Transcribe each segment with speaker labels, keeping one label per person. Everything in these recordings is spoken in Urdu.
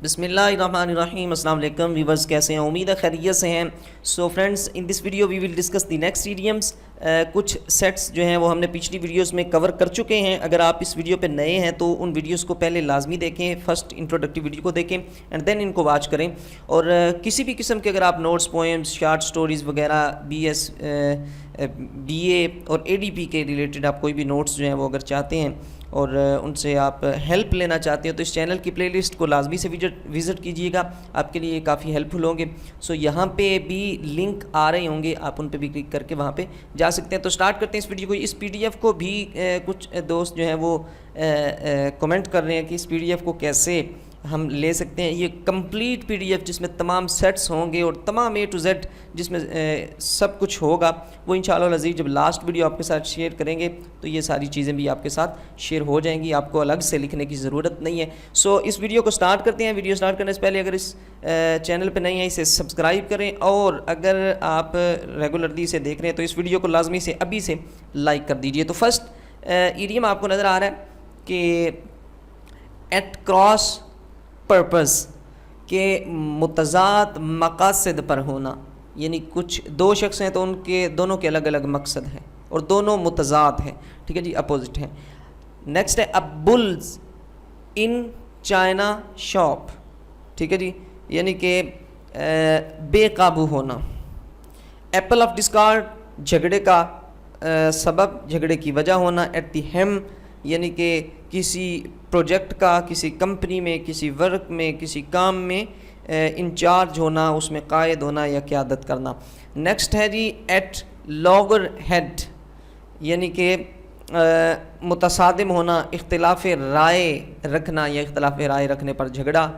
Speaker 1: بسم اللہ الرحمن الرحیم. السلام علیکم ویورز، کیسے ہیں؟ امید ہے خیریت سے ہیں. So friends, in this video we will discuss the next idioms. کچھ سیٹس جو ہیں وہ ہم نے پچھلی ویڈیوز میں کور کر چکے ہیں. اگر آپ اس ویڈیو پہ نئے ہیں تو ان ویڈیوز کو پہلے لازمی دیکھیں، فرسٹ انٹروڈکٹیو ویڈیو کو دیکھیں اینڈ دین ان کو واچ کریں. اور کسی بھی قسم کے اگر آپ نوٹس، پوئمس، شارٹ سٹوریز وغیرہ بی اے اور اے ڈی پی کے ریلیٹڈ آپ کوئی بھی نوٹس جو ہیں وہ اگر چاہتے ہیں اور ان سے آپ ہیلپ لینا چاہتے ہیں تو اس چینل کی پلے لسٹ کو لازمی سے وزٹ کیجیے گا، آپ کے لیے کافی ہیلپ فل ہوں گے. سو یہاں پہ بھی لنک آ رہے ہوں گے، آپ ان پہ بھی کلک کر کے وہاں پہ جا سکتے ہیں. تو سٹارٹ کرتے ہیں اس ویڈیو کو. اس پی ڈی ایف کو بھی کچھ دوست جو ہیں وہ کمنٹ کر رہے ہیں کہ اس پی ڈی ایف کو کیسے ہم لے سکتے ہیں. یہ کمپلیٹ پی ڈی ایف جس میں تمام سیٹس ہوں گے اور تمام اے ٹو زیڈ جس میں سب کچھ ہوگا، وہ انشاءاللہ العزیز جب لاسٹ ویڈیو آپ کے ساتھ شیئر کریں گے تو یہ ساری چیزیں بھی آپ کے ساتھ شیئر ہو جائیں گی، آپ کو الگ سے لکھنے کی ضرورت نہیں ہے. سو اس ویڈیو کو سٹارٹ کرتے ہیں. ویڈیو سٹارٹ کرنے سے پہلے اگر اس چینل پہ نہیں ہیں اسے سبسکرائب کریں، اور اگر آپ ریگولرلی اسے دیکھ رہے ہیں تو اس ویڈیو کو لازمی سے ابھی سے لائک کر دیجئے. تو فرسٹ ایڈیم آپ کو نظر آ رہا ہے کہ ایٹ کراس پرپز کے متضاد مقاصد پر ہونا، یعنی کچھ دو شخص ہیں تو ان کے دونوں کے الگ الگ مقصد ہیں اور دونوں متضاد ہیں، ٹھیک ہے جی، اپوزٹ ہیں. نیکسٹ ہے بلز ان چائنا شاپ، ٹھیک ہے جی، یعنی کہ بے قابو ہونا. ایپل آف ڈسکارڈ جھگڑے کا سبب، جھگڑے کی وجہ ہونا. ایٹ دی ہیم یعنی کہ کسی پروجیکٹ کا، کسی کمپنی میں، کسی ورک میں، کسی کام میں انچارج ہونا، اس میں قائد ہونا یا قیادت کرنا. نیکسٹ ہے جی ایٹ لاگر ہیڈ، یعنی کہ متصادم ہونا، اختلاف رائے رکھنا یا اختلاف رائے رکھنے پر جھگڑا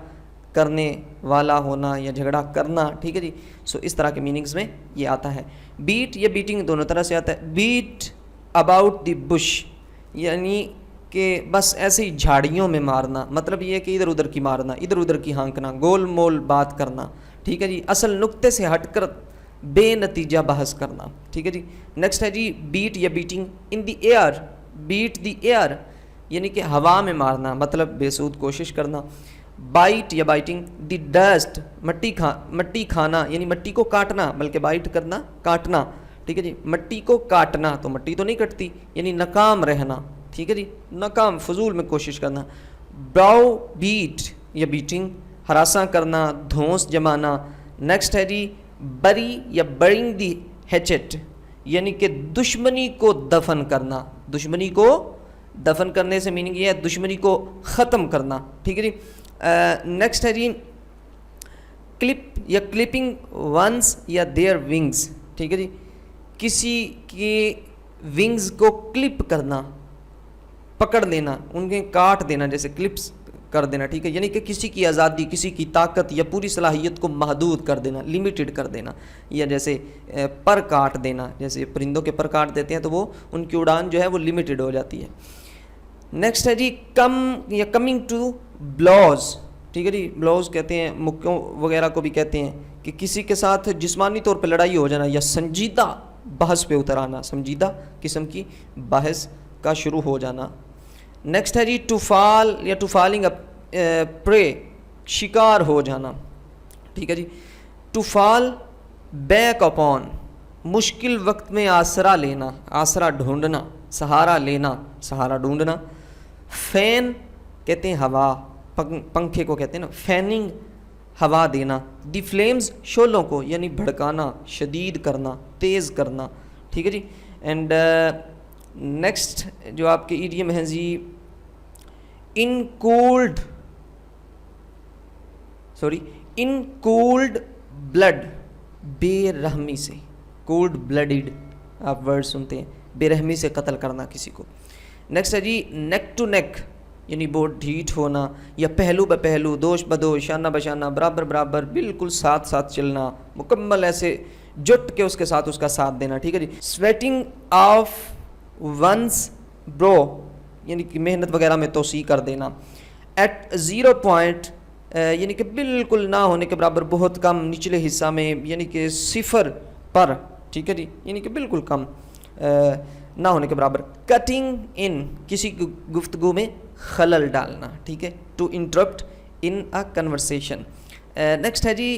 Speaker 1: کرنے والا ہونا یا جھگڑا کرنا، ٹھیک ہے جی. سو اس طرح کے میننگز میں یہ آتا ہے. بیٹ یا بیٹنگ دونوں طرح سے آتا ہے. بیٹ اباؤٹ دی بش یعنی کہ بس ایسے ہی جھاڑیوں میں مارنا، مطلب یہ ہے کہ ادھر ادھر کی مارنا، ادھر ادھر کی ہانکنا، گول مول بات کرنا، ٹھیک ہے جی، اصل نقطے سے ہٹ کر بے نتیجہ بحث کرنا، ٹھیک ہے جی. نیکسٹ ہے جی بیٹ یا بیٹنگ ان دی ایئر. بیٹ دی ایئر یعنی کہ ہوا میں مارنا، مطلب بے سود کوشش کرنا. بائٹ یا بائٹنگ دی ڈسٹ مٹی کھانا، یعنی مٹی کو کاٹنا، بلکہ بائٹ کرنا کاٹنا، ٹھیک ہے جی. مٹی کو کاٹنا تو مٹی تو نہیں کٹتی، یعنی ناکام رہنا، ٹھیک ہے جی، ناکام فضول میں کوشش کرنا. براؤ بیٹ یا بیٹنگ ہراساں کرنا، دھونس جمانا. نیکسٹ ہے جی بری یا برنگ دی ہیچٹ یعنی کہ دشمنی کو دفن کرنا. دشمنی کو دفن کرنے سے میننگ یہ ہے دشمنی کو ختم کرنا، ٹھیک ہے جی. نیکسٹ ہے جی کلپ یا کلپنگ ونس یا دیئر ونگز، ٹھیک ہے جی، کسی کے ونگز کو کلپ کرنا، پکڑ لینا، ان کے کاٹ دینا، جیسے کلپس کر دینا، ٹھیک ہے، یعنی کہ کسی کی آزادی، کسی کی طاقت یا پوری صلاحیت کو محدود کر دینا، لمیٹڈ کر دینا. یا جیسے پر کاٹ دینا، جیسے پرندوں کے پر کاٹ دیتے ہیں تو وہ ان کی اڑان جو ہے وہ لمیٹڈ ہو جاتی ہے. نیکسٹ ہے جی کم یا کمنگ ٹو بلوز، ٹھیک ہے جی، بلوز کہتے ہیں مکوں وغیرہ کو بھی کہتے ہیں، کہ کسی کے ساتھ جسمانی طور پہ لڑائی ہو جانا یا سنجیدہ بحث پہ اتر آنا، سنجیدہ قسم کی بحث کا شروع ہو جانا. نیکسٹ ہے جی ٹو فال یا ٹو فالنگ پرے شکار ہو جانا، ٹھیک ہے جی. ٹو فال بیک اپون مشکل وقت میں آسرا لینا، آسرا ڈھونڈنا، سہارا لینا، سہارا ڈھونڈنا. فین کہتے ہیں ہوا، پنکھے کو کہتے ہیں نا، فیننگ ہوا دینا. دی فلیمز شعلوں کو یعنی بھڑکانا، شدید کرنا، تیز کرنا، ٹھیک ہے جی. اینڈ نیکسٹ جو آپ کے ایڈیم ہیں جی ان کولڈ بلڈ، بے رحمی سے، کولڈ بلڈڈ آپ ورڈ سنتے ہیں، بے رحمی سے قتل کرنا کسی کو. نیکسٹ ہے جی نیک ٹو نیک یعنی بہت ڈھیٹ ہونا یا پہلو بہ پہلو، دوش بدوش، شانہ بشانہ، برابر برابر، بالکل ساتھ ساتھ چلنا، مکمل ایسے جٹ کے اس کے ساتھ اس کا ساتھ دینا، ٹھیک ہے جی. سویٹنگ آف ونس برو یعنی کہ محنت وغیرہ میں توسیع کر دینا. ایٹ 0 پوائنٹ یعنی کہ بالکل نہ ہونے کے برابر، بہت کم، نچلے حصہ میں یعنی کہ صفر پر، ٹھیک ہے جی، یعنی کہ بالکل کم نہ ہونے کے برابر. کٹنگ ان کسی گفتگو میں خلل ڈالنا، ٹھیک ہے. To interrupt in a conversation. Next ہے جی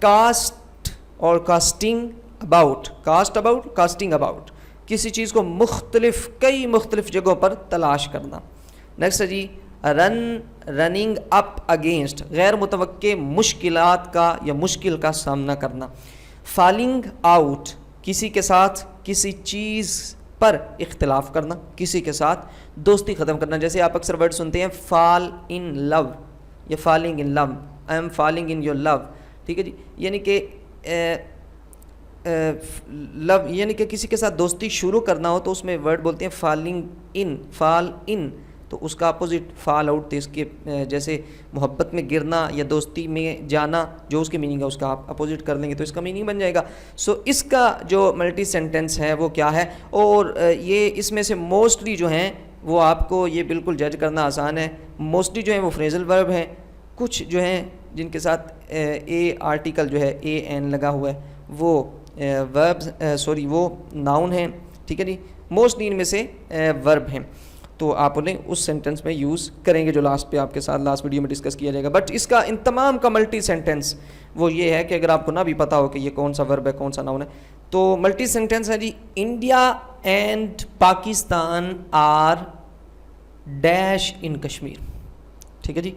Speaker 1: cast اور casting about. Cast about, casting about, کسی چیز کو کئی مختلف جگہوں پر تلاش کرنا. نیکسٹ ہے جی رننگ اپ اگینسٹ, غیر متوقع مشکلات کا یا مشکل کا سامنا کرنا. فالنگ آؤٹ, کسی کے ساتھ کسی چیز پر اختلاف کرنا, کسی کے ساتھ دوستی ختم کرنا. جیسے آپ اکثر ورڈ سنتے ہیں فال ان لو یا falling in love, I'm falling in your love, ٹھیک ہے جی, یعنی کہ لو یعنی کہ کسی کے ساتھ دوستی شروع کرنا ہو تو اس میں ورڈ بولتے ہیں فالنگ ان, فال ان, تو اس کا اپوزٹ فال آؤٹ. اس کے جیسے محبت میں گرنا یا دوستی میں جانا, جو اس کی میننگ ہے اس کا آپ اپوزٹ کر لیں گے تو اس کا میننگ بن جائے گا. سو اس کا جو ملٹی سینٹینس ہے وہ کیا ہے, اور یہ اس میں سے موسٹلی جو ہیں وہ آپ کو یہ بالکل جج کرنا آسان ہے. موسٹلی جو ہیں وہ فریزل ورب ہیں, کچھ جو ہیں جن کے ساتھ اے آرٹیکل جو ہے اے این لگا ہوا ہے وہ وربز وہ ناؤن ہیں, ٹھیک ہے جی. موسٹلی ان میں سے ورب ہیں, تو آپ انہیں اس سینٹینس میں یوز کریں گے جو لاسٹ پہ آپ کے ساتھ لاسٹ ویڈیو میں ڈسکس کیا جائے گا. بٹ اس کا ان تمام کا ملٹی سینٹینس وہ یہ ہے کہ اگر آپ کو نہ بھی پتہ ہو کہ یہ کون سا ورب ہے کون سا ناؤن ہے, تو ملٹی سینٹینس ہے جی India and Pakistan are dash in Kashmir, ٹھیک ہے جی.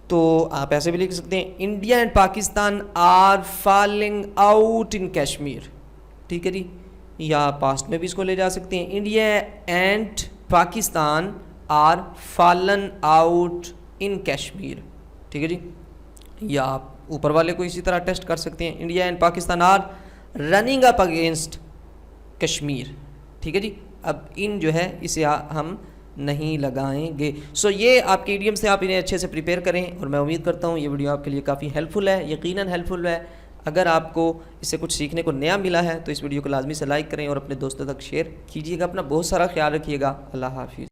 Speaker 1: تو آپ ایسے بھی لکھ سکتے ہیں India and Pakistan are falling out in Kashmir, ٹھیک ہے جی. یا پاسٹ میں بھی اس کو لے جا سکتے ہیں India and Pakistan are fallen out in Kashmir, ٹھیک ہے جی. یا آپ اوپر والے کو اسی طرح ٹیسٹ کر سکتے ہیں India and Pakistan are running up against Kashmir, ٹھیک ہے جی. اب ان جو ہے اسے ہم نہیں لگائیں گے. سو یہ آپ کے ایڈیم سے آپ انہیں اچھے سے پریپیئر کریں, اور میں امید کرتا ہوں یہ ویڈیو آپ کے لیے کافی ہیلپ فل ہے, یقیناً ہیلپ فل ہے. اگر آپ کو اس سے کچھ سیکھنے کو نیا ملا ہے تو اس ویڈیو کو لازمی سے لائک کریں اور اپنے دوستوں تک شیئر کیجیے گا. اپنا بہت سارا خیال رکھیے گا. اللہ حافظ.